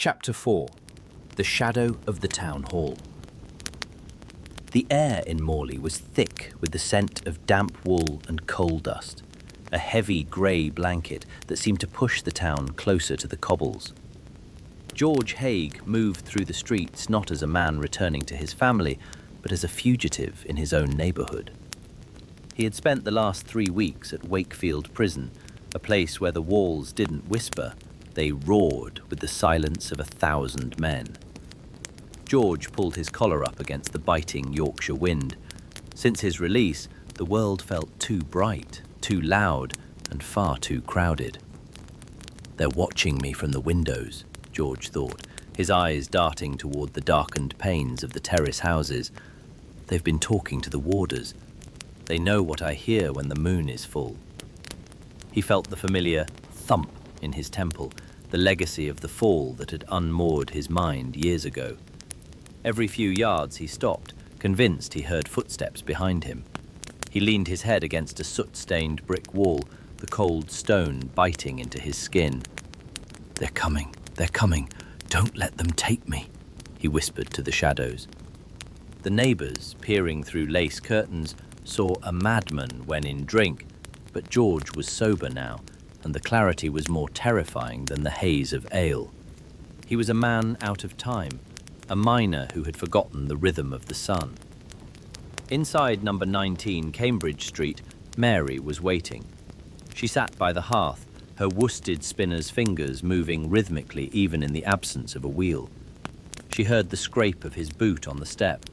Chapter 4. The Shadow of the Town Hall. The air in Morley was thick with the scent of damp wool and coal dust, a heavy grey blanket that seemed to push the town closer to the cobbles. George Haigh moved through the streets not as a man returning to his family, but as a fugitive in his own neighbourhood. He had spent the last 3 weeks at Wakefield Prison, a place where the walls didn't whisper, they roared with the silence of 1,000 men. George pulled his collar up against the biting Yorkshire wind. Since his release, the world felt too bright, too loud, and far too crowded. "They're watching me from the windows," George thought, his eyes darting toward the darkened panes of the terrace houses. "They've been talking to the warders. They know what I hear when the moon is full." He felt the familiar thump in his temple, the legacy of the fall that had unmoored his mind years ago. Every few yards he stopped, convinced he heard footsteps behind him. He leaned his head against a soot-stained brick wall, the cold stone biting into his skin. They're coming, don't let them take me," he whispered to the shadows. The neighbours, peering through lace curtains, saw a madman when in drink, but George was sober now, and the clarity was more terrifying than the haze of ale. He was a man out of time, a miner who had forgotten the rhythm of the sun. Inside number 19 Cambridge Street, Mary was waiting. She sat by the hearth, her worsted spinner's fingers moving rhythmically even in the absence of a wheel. She heard the scrape of his boot on the step,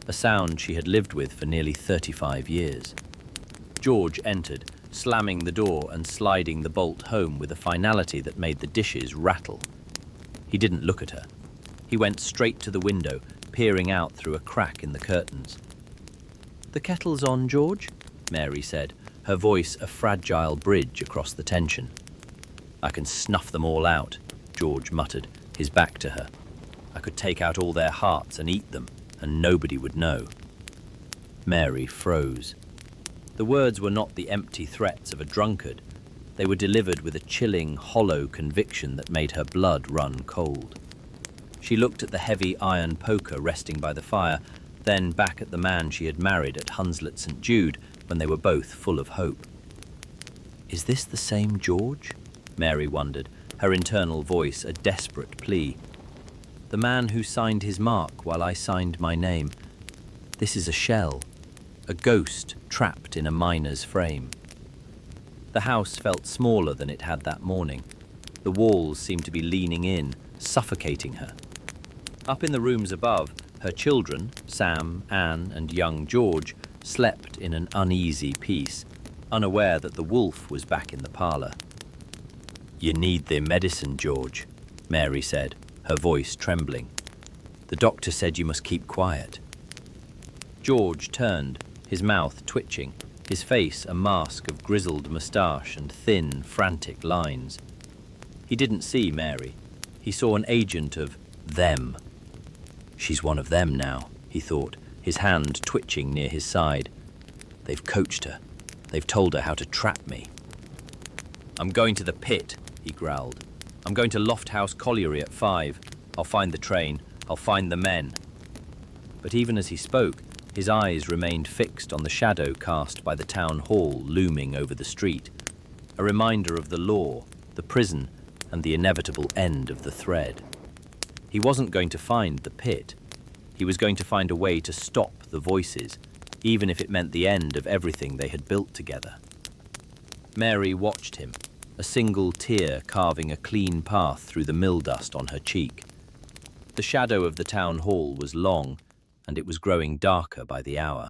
a sound she had lived with for nearly 35 years. George entered, slamming the door and sliding the bolt home with a finality that made the dishes rattle. He didn't look at her. He went straight to the window, peering out through a crack in the curtains. "The kettle's on, George," Mary said, her voice a fragile bridge across the tension. "I can snuff them all out," George muttered, his back to her. "I could take out all their hearts and eat them, and nobody would know." Mary froze. The words were not the empty threats of a drunkard. They were delivered with a chilling, hollow conviction that made her blood run cold. She looked at the heavy iron poker resting by the fire, then back at the man she had married at Hunslet St. Jude when they were both full of hope. "Is this the same George?" Mary wondered, her internal voice a desperate plea. "The man who signed his mark while I signed my name. This is a shell. A ghost trapped in a miner's frame." The house felt smaller than it had that morning. The walls seemed to be leaning in, suffocating her. Up in the rooms above, her children, Sam, Anne, and young George, slept in an uneasy peace, unaware that the wolf was back in the parlour. "You need their medicine, George," Mary said, her voice trembling. "The doctor said you must keep quiet." George turned, his mouth twitching, his face a mask of grizzled moustache and thin, frantic lines. He didn't see Mary. He saw an agent of them. "She's one of them now," he thought, his hand twitching near his side. "They've coached her. They've told her how to trap me." "I'm going to the pit," he growled. "I'm going to Lofthouse Colliery at 5. I'll find the train. I'll find the men." But even as he spoke, his eyes remained fixed on the shadow cast by the town hall looming over the street, a reminder of the law, the prison, and the inevitable end of the thread. He wasn't going to find the pit. He was going to find a way to stop the voices, even if it meant the end of everything they had built together. Mary watched him, a single tear carving a clean path through the mill dust on her cheek. The shadow of the town hall was long, and it was growing darker by the hour.